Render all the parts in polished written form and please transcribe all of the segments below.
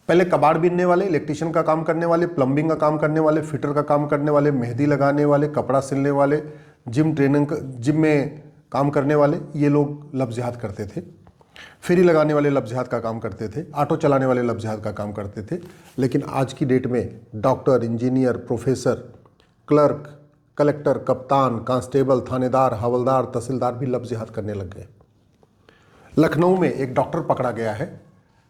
पहले कबाड़ बीनने वाले, इलेक्ट्रिशियन का काम करने वाले, प्लम्बिंग का काम करने वाले, फिटर का काम करने वाले, मेहंदी लगाने वाले, कपड़ा सिलने वाले, जिम में काम करने वाले, ये लोग लफ्ज़ जिहाद करते थे। फेरी लगाने वाले लफ्ज़ जिहाद का काम करते थे, ऑटो चलाने वाले लफ्ज़ जिहाद का काम करते थे। लेकिन आज की डेट में doctor, engineer, professor, clerk, collector, कप्तान, कांस्टेबल, थानेदार, हवलदार, तहसीलदार भी लफ्ज़ जिहाद करने लग गए। लखनऊ में एक डॉक्टर पकड़ा गया है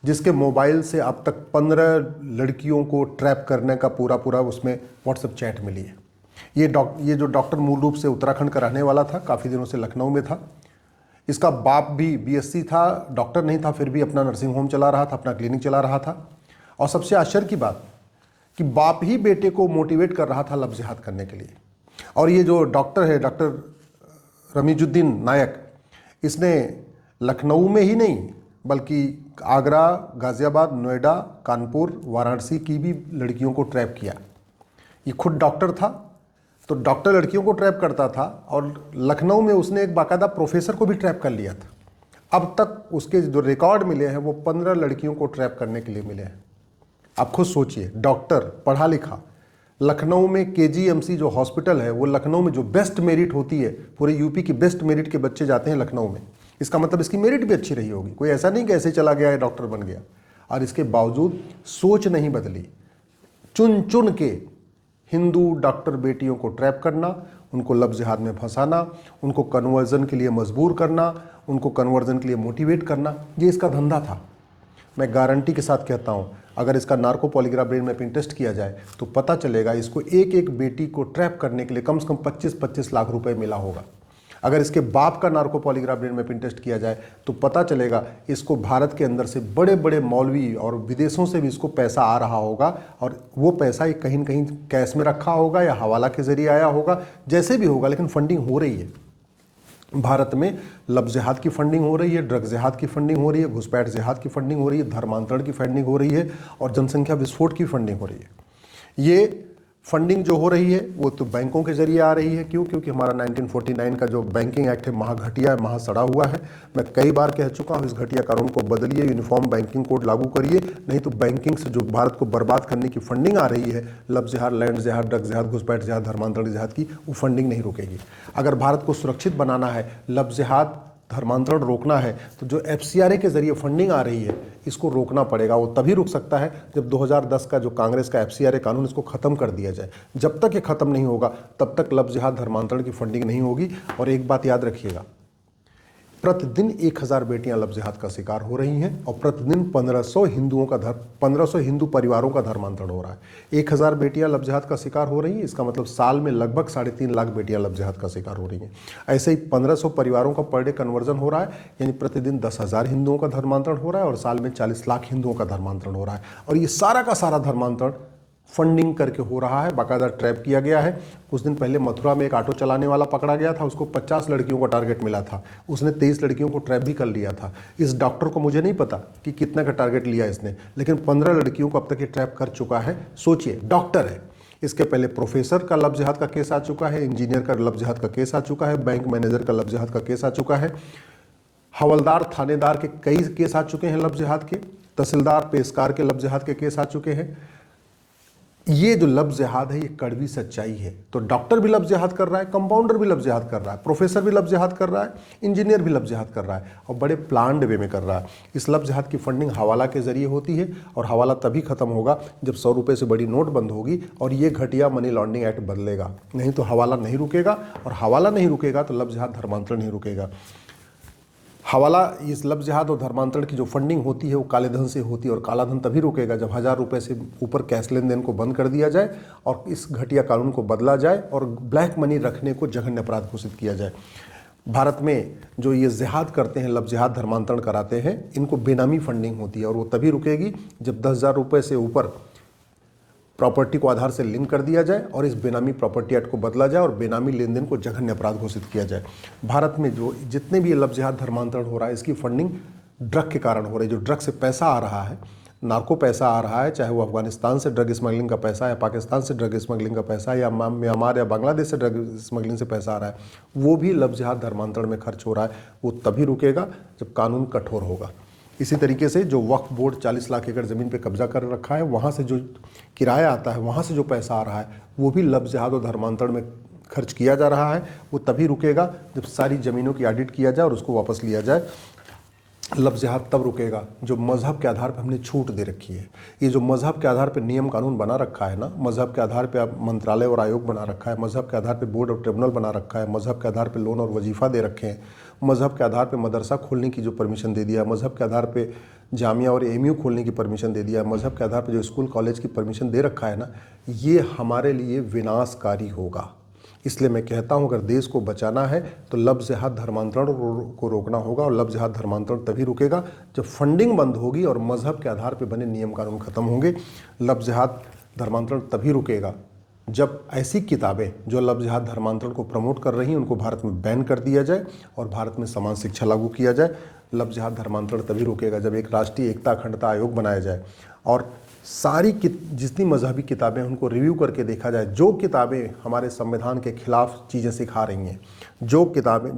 जिसके मोबाइल से अब तक 15 लड़कियों को ट्रैप करने का पूरा उसमें व्हाट्सएप चैट मिली है। ये जो डॉक्टर मूल रूप से उत्तराखंड का रहने वाला था, काफ़ी दिनों से लखनऊ में था। इसका बाप भी बीएससी था, डॉक्टर नहीं था, फिर भी अपना नर्सिंग होम चला रहा था, अपना क्लिनिक चला रहा था। और सबसे आश्चर्य की बात कि बाप ही बेटे को मोटिवेट कर रहा था लफ्ज़ जिहाद करने के लिए। और ये जो डॉक्टर है, डॉक्टर रमीजुद्दीन नायक, इसने लखनऊ में ही नहीं बल्कि आगरा, गाज़ियाबाद, नोएडा, कानपुर, वाराणसी की भी लड़कियों को ट्रैप किया। ये खुद डॉक्टर था, तो डॉक्टर लड़कियों को ट्रैप करता था, और लखनऊ में उसने एक बाकायदा प्रोफेसर को भी ट्रैप कर लिया था। अब तक उसके जो रिकॉर्ड मिले हैं वो 15 लड़कियों को ट्रैप करने के लिए मिले हैं। आप खुद सोचिए, डॉक्टर, पढ़ा लिखा, लखनऊ में केजीएमसी जो हॉस्पिटल है, वो लखनऊ में जो बेस्ट मेरिट होती है, पूरे यूपी की बेस्ट मेरिट के बच्चे जाते हैं लखनऊ में। इसका मतलब इसकी मेरिट भी अच्छी रही होगी। कोई ऐसा नहीं कि ऐसे चला गया है डॉक्टर बन गया। और इसके बावजूद सोच नहीं बदली। चुन चुन के हिंदू डॉक्टर बेटियों को ट्रैप करना, उनको लफ्ज़ जिहाद में फंसाना, उनको कन्वर्जन के लिए मजबूर करना, उनको कन्वर्जन के लिए मोटिवेट करना, ये इसका धंधा था। मैं गारंटी के साथ कहता हूँ, अगर इसका narco polygraph brain mapping test किया जाए तो पता चलेगा इसको एक एक बेटी को ट्रैप करने के लिए कम से कम 25-25 लाख रुपए मिला होगा। अगर इसके बाप का narco polygraph brain mapping test किया जाए तो पता चलेगा इसको भारत के अंदर से बड़े बड़े मौलवी और विदेशों से भी इसको पैसा आ रहा होगा, और वो पैसा कहीं न कहीं कैश में रखा होगा या हवाला के जरिए आया होगा, जैसे भी होगा, लेकिन फंडिंग हो रही है। भारत में लफ्ज़ जिहाद की फंडिंग हो रही है, ड्रग जिहाद की फंडिंग हो रही है, घुसपैठ जिहाद की फंडिंग हो रही है, धर्मांतरण की फंडिंग हो रही है, और जनसंख्या विस्फोट की फंडिंग हो रही है। ये फंडिंग जो हो रही है वो तो बैंकों के जरिए आ रही है। क्यों? क्योंकि हमारा 1949 का जो बैंकिंग एक्ट है महाघटिया है, महा सड़ा हुआ है। मैं कई बार कह चुका हूँ, इस घटिया कानून को बदलिए, यूनिफॉर्म बैंकिंग कोड लागू करिए, नहीं तो बैंकिंग से जो भारत को बर्बाद करने की फंडिंग आ रही है, लफ्ज़ जिहाद, लैंड जिहाद, ड्रग जिहाद, घुसपैठ जिहाद, धर्मांतरण जिहाद की, वो फंडिंग नहीं रुकेगी। अगर भारत को सुरक्षित बनाना है, लफ्ज़ जिहाद, धर्मांतरण रोकना है, तो जो एफसीआरए के जरिए फंडिंग आ रही है इसको रोकना पड़ेगा। वो तभी रुक सकता है जब 2010 का जो कांग्रेस का एफसीआरए कानून, इसको ख़त्म कर दिया जाए। जब तक ये ख़त्म नहीं होगा तब तक लफ्ज़ जिहाद, धर्मांतरण की फंडिंग नहीं होगी। और एक बात याद रखिएगा, प्रतिदिन 1000 बेटियां लफ्ज़ जिहाद का शिकार हो रही हैं, और प्रतिदिन 1500 हिंदू परिवारों का धर्मांतरण हो रहा है। 1000 बेटियां लफ्ज़ जिहाद का शिकार हो रही हैं, इसका मतलब साल में लगभग 3.5 लाख बेटियां लफ्ज़ जिहाद का शिकार हो रही हैं। ऐसे ही 1500 परिवारों का पर डे कन्वर्जन हो रहा है, यानी प्रतिदिन 10,000 हिंदुओं का धर्मांतरण हो रहा है, और साल में 40 लाख हिंदुओं का धर्मांतरण हो रहा है। और ये सारा का सारा धर्मांतरण फंडिंग करके हो रहा है, बाकायदा ट्रैप किया गया है। कुछ दिन पहले मथुरा में एक ऑटो चलाने वाला पकड़ा गया था, उसको 50 लड़कियों का टारगेट मिला था, उसने 23 लड़कियों को ट्रैप भी कर लिया था। इस डॉक्टर को मुझे नहीं पता कि कितना का टारगेट लिया इसने, लेकिन 15 लड़कियों को अब तक ये ट्रैप कर चुका है। सोचिए, डॉक्टर है, इसके पहले प्रोफेसर का लफ्ज़ जिहाद का केस आ चुका है, इंजीनियर का लफ्ज़ जिहाद का केस आ चुका है, बैंक मैनेजर का लफ्ज़ जिहाद का केस आ चुका है, हवलदार, थानेदार के कई केस आ चुके हैं लफ्ज़ जिहाद के, तहसीलदार, पेशकार के लफ्ज़ जिहाद के केस आ चुके हैं। ये जो लफ्ज़ जिहाद है ये कड़वी सच्चाई है। तो डॉक्टर भी लफ्ज़ जिहाद कर रहा है, कंपाउंडर भी लफ्ज़ जिहाद कर रहा है, प्रोफेसर भी लफ्ज़ जिहाद कर रहा है, इंजीनियर भी लफ्ज़ जिहाद कर रहा है, और बड़े प्लान्ड वे में कर रहा है। इस लफ्ज़ जिहाद की फंडिंग हवाला के जरिए होती है, और हवाला तभी खत्म होगा जब 100 रुपये से बड़ी नोट बंद होगी और ये घटिया मनी लॉन्ड्रिंग एक्ट बदलेगा। नहीं तो हवाला नहीं रुकेगा, और हवाला नहीं रुकेगा तो लफ्ज़ जिहाद, धर्मांतरण नहीं रुकेगा। हवाला, इस लफ्ज़ जिहाद और धर्मांतरण की जो फंडिंग होती है वो काले धन से होती है, और काला धन तभी रुकेगा जब 1000 रुपये से ऊपर कैश लेन देन को बंद कर दिया जाए, और इस घटिया कानून को बदला जाए, और ब्लैक मनी रखने को जघन्य अपराध घोषित किया जाए। भारत में जो ये जिहाद करते हैं, लफ्ज़ जिहाद, धर्मांतरण कराते हैं, इनको बेनामी फंडिंग होती है, और वो तभी रुकेगी जब 10,000 रुपये से ऊपर प्रॉपर्टी को आधार से लिंक कर दिया जाए, और इस बेनामी प्रॉपर्टी एक्ट को बदला जाए, और बेनामी लेन देन को जघन्य अपराध घोषित किया जाए। भारत में जो जितने भी लफ्ज़ जिहाद, धर्मांतरण हो रहा है, इसकी फंडिंग ड्रग के कारण हो रही है। जो ड्रग से पैसा आ रहा है, नार्को पैसा आ रहा है, चाहे वो अफगानिस्तान से ड्रग स्मगलिंग का पैसा है, या पाकिस्तान से ड्रग स्मगलिंग का पैसा है, या म्यांमार या बांग्लादेश से ड्रग स्मगलिंग से पैसा आ रहा है, वो भी लफ्ज़ जिहाद, धर्मांतरण में खर्च हो रहा है। वो तभी रुकेगा जब कानून कठोर होगा। इसी तरीके से जो वक्फ बोर्ड 40 लाख एकड़ ज़मीन पे कब्जा कर रखा है, वहाँ से जो किराया आता है, वहाँ से जो पैसा आ रहा है, वो भी लफ्ज़ जिहाद और धर्मांतरण में खर्च किया जा रहा है। वो तभी रुकेगा जब सारी ज़मीनों की ऑडिट किया जाए और उसको वापस लिया जाए। लफ्ज़ जिहाद तब रुकेगा जो मज़हब के आधार पर हमने छूट दे रखी है। ये जो मज़हब के आधार पर नियम कानून बना रखा है ना, मज़हब के आधार पर मंत्रालय और आयोग बना रखा है, मज़हब के आधार पर बोर्ड और ट्रिब्यूनल बना रखा है, मज़हब के आधार पर लोन और वजीफ़ा दे रखे हैं, मज़हब के आधार पर मदरसा खोलने की जो परमिशन दे दिया, मज़हब के आधार पर जामिया और एमयू खोलने की परमिशन दे दिया, मज़हब के आधार पर जो स्कूल कॉलेज की परमिशन दे रखा है ना, ये हमारे लिए विनाशकारी होगा। इसलिए मैं कहता हूं अगर देश को बचाना है तो लफ्ज़ जिहाद धर्मांतरण को रोकना होगा। और लफ्ज़ जिहाद धर्मांतरण तभी रुकेगा जब फंडिंग बंद होगी और मज़हब के आधार पर बने नियम कानून खत्म होंगे। लफ्ज़ जिहाद धर्मांतरण तभी रुकेगा जब ऐसी किताबें जो लफ्ज़ जिहाद धर्मांतरण को प्रमोट कर रही हैं उनको भारत में बैन कर दिया जाए और भारत में समान शिक्षा लागू किया जाए। लफ्ज़ जिहाद धर्मांतरण तभी रुकेगा जब एक राष्ट्रीय एकता अखंडता आयोग बनाया जाए और सारी जितनी मजहबी किताबें उनको रिव्यू करके देखा जाए। जो किताबें हमारे संविधान के खिलाफ चीज़ें सिखा रही हैं, जो किताबें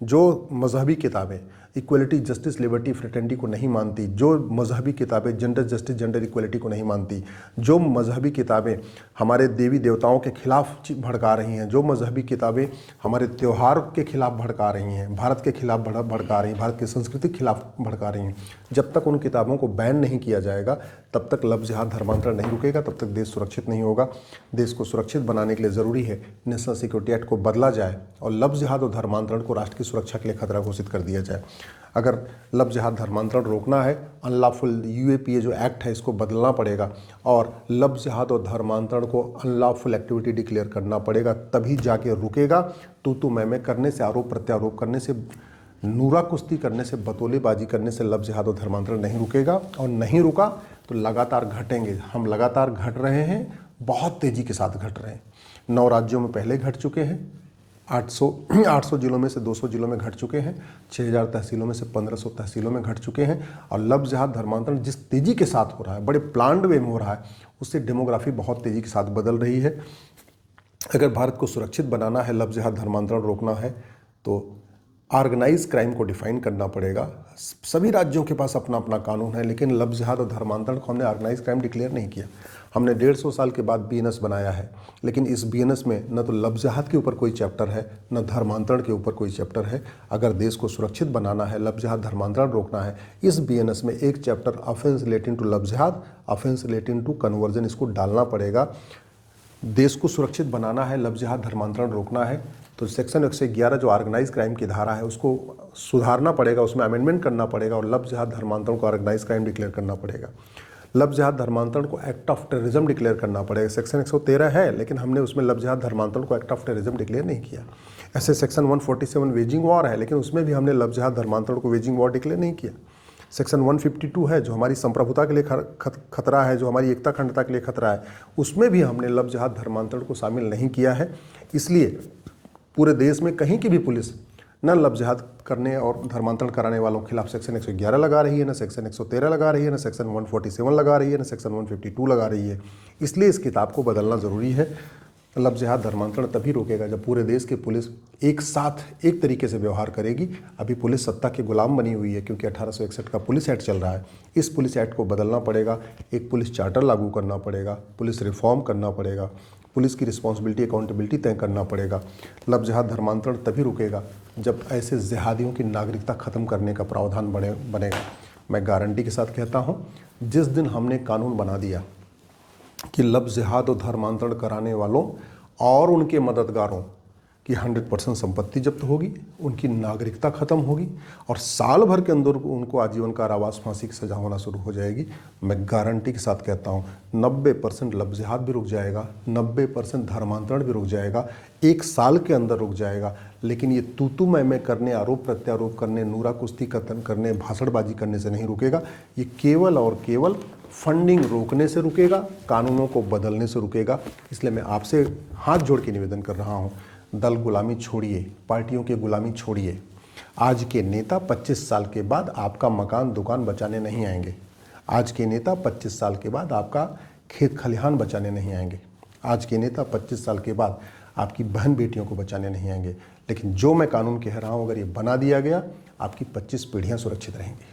जो मजहबी किताबें इक्वलिटी जस्टिस लिबर्टी फ्रेटर्निटी को नहीं मानती, जो मजहबी किताबें जेंडर जस्टिस जेंडर इक्वलिटी को नहीं मानती, जो मजहबी किताबें हमारे देवी देवताओं के खिलाफ भड़का रही हैं, जो मजहबी किताबें हमारे त्यौहार के खिलाफ भड़का रही हैं, भारत के खिलाफ भड़का रही हैं, भारत की संस्कृति के खिलाफ भड़का रही हैं, जब तक उन किताबों को बैन नहीं किया जाएगा तब तक लफ्ज़ जिहाद धर्मांतरण नहीं रुकेगा, तब तक देश सुरक्षित नहीं होगा। देश को सुरक्षित बनाने के लिए ज़रूरी है नेशनल सिक्योरिटी एक्ट को बदला जाए और लफ्ज़ जिहाद और धर्मांतरण को राष्ट्र की सुरक्षा के लिए खतरा घोषित कर दिया जाए। अगर लफ्ज़ जिहाद धर्मांतरण रोकना है, अनलॉफुल यूएपीए जो एक्ट है इसको बदलना पड़ेगा और लफ्ज़ जिहाद और धर्मांतरण को अनलॉफुल एक्टिविटी डिक्लेयर करना पड़ेगा, तभी जाके रुकेगा। तू मैं करने से, आरोप प्रत्यारोप करने से, नूरा कुश्ती करने से, बतौलेबाजी करने से लफ्ज़ जिहाद और धर्मांतरण नहीं रुकेगा। और नहीं रुका तो लगातार घटेंगे। हम लगातार घट रहे हैं, बहुत तेज़ी के साथ घट रहे हैं। 9 राज्यों में पहले घट चुके हैं, 800 जिलों में से 200 जिलों में घट चुके हैं, 6000 तहसीलों में से 1500 तहसीलों में घट चुके हैं। और लफ्ज़ जिहाद धर्मांतरण जिस तेज़ी के साथ हो रहा है, बड़े प्लान्ड वे में हो रहा है, उससे डेमोग्राफी बहुत तेज़ी के साथ बदल रही है। अगर भारत को सुरक्षित बनाना है, लफ्ज़ जिहाद धर्मांतरण रोकना है, तो ऑर्गेनाइज क्राइम को डिफाइन करना पड़ेगा। सभी राज्यों के पास अपना अपना कानून है, लेकिन लफ्ज़ जिहाद और धर्मांतरण को हमने ऑर्गेनाइज क्राइम डिक्लेयर नहीं किया। हमने 150 साल के बाद बीएनएस बनाया है, लेकिन इस बीएनएस में न तो लफ्ज़ जिहाद के ऊपर कोई चैप्टर है, न धर्मांतरण के ऊपर कोई चैप्टर है। अगर देश को सुरक्षित बनाना है, लफ्ज़ जिहाद धर्मांतरण रोकना है, इस बीएनएस में एक चैप्टर ऑफेंस रिलेटिंग टू लफ्ज़ जिहाद, ऑफेंस रिलेटिंग टू कन्वर्जन, इसको डालना पड़ेगा। देश को सुरक्षित बनाना है, लफ्ज़ जिहाद धर्मांतरण रोकना है, तो सेक्शन 111 जो ऑर्गेनाइज क्राइम की धारा है उसको सुधारना पड़ेगा, उसमें अमेंडमेंट करना पड़ेगा और लफ्ज़ जिहाद धर्मांतरण को ऑर्गेनाइज क्राइम डिक्लेयर करना पड़ेगा। लफ्ज़ जिहाद धर्मांतरण को एक्ट ऑफ टेररिज्म डिक्लेयर करना पड़ेगा। सेक्शन 113 है, लेकिन हमने उसमें लफ्ज़ जिहाद धर्मांतरण को एक्ट ऑफ टेररिज्म डिक्लेयर नहीं किया। ऐसे सेक्शन 147 वेजिंग वॉर है, लेकिन उसमें भी हमने लफ्ज़ जिहाद धर्मांतरण को वेजिंग वॉर डिक्लेयर नहीं किया। सेक्शन 152 है जो हमारी संप्रभुता के लिए खतरा है, जो हमारी एकता अखंडता के लिए खतरा है, उसमें भी हमने लफ्ज़ जिहाद धर्मांतरण को शामिल नहीं किया है। इसलिए पूरे देश में कहीं की भी पुलिस न लफ्ज़ जिहाद करने और धर्मांतरण कराने वालों के खिलाफ सेक्शन 111 लगा रही है, न सेक्शन 113 लगा रही है, न सेक्शन 147 लगा रही है, न सेक्शन 152 लगा रही है। इसलिए इस किताब को बदलना ज़रूरी है। लफ्ज़ जिहाद धर्मांतरण तभी रोकेगा जब पूरे देश की पुलिस एक साथ एक तरीके से व्यवहार करेगी। अभी पुलिस सत्ता के गुलाम बनी हुई है, क्योंकि 1861 का पुलिस एक्ट चल रहा है। इस पुलिस एक्ट को बदलना पड़ेगा, एक पुलिस चार्टर लागू करना पड़ेगा, पुलिस रिफॉर्म करना पड़ेगा, पुलिस की रिस्पॉन्सिबिलिटी अकाउंटेबिलिटी तय करना पड़ेगा। लफ्ज़ जिहाद धर्मांतरण तभी रुकेगा जब ऐसे जिहादियों की नागरिकता ख़त्म करने का प्रावधान बनेगा। मैं गारंटी के साथ कहता हूँ, जिस दिन हमने कानून बना दिया कि लफ्ज़ जिहाद और धर्मांतरण कराने वालों और उनके मददगारों की 100% संपत्ति जब्त होगी, उनकी नागरिकता ख़त्म होगी और साल भर के अंदर उनको आजीवन कारावास, फांसी की सज़ा होना शुरू हो जाएगी। मैं गारंटी के साथ कहता हूँ 90% लफ्ज़ जिहाद भी रुक जाएगा, 90% धर्मांतरण भी रुक जाएगा, 1 साल के अंदर रुक जाएगा। लेकिन ये तू मैं करने, आरोप प्रत्यारोप करने, नूरा कुश्ती कतन करने, भाषणबाजी करने से नहीं रुकेगा। ये केवल और केवल फंडिंग रोकने से रुकेगा, कानूनों को बदलने से रुकेगा। इसलिए मैं आपसे हाथ जोड़ के निवेदन कर रहा हूँ, दल गुलामी छोड़िए, पार्टियों की गुलामी छोड़िए। आज के नेता 25 साल के बाद आपका मकान दुकान बचाने नहीं आएंगे। आज के नेता 25 साल के बाद आपका खेत खलिहान बचाने नहीं आएंगे। आज के नेता 25 साल के बाद आपकी बहन बेटियों को बचाने नहीं आएंगे। लेकिन जो मैं कानून कह रहा हूँ, अगर ये बना दिया गया, आपकी 25 पीढ़ियाँ सुरक्षित रहेंगी।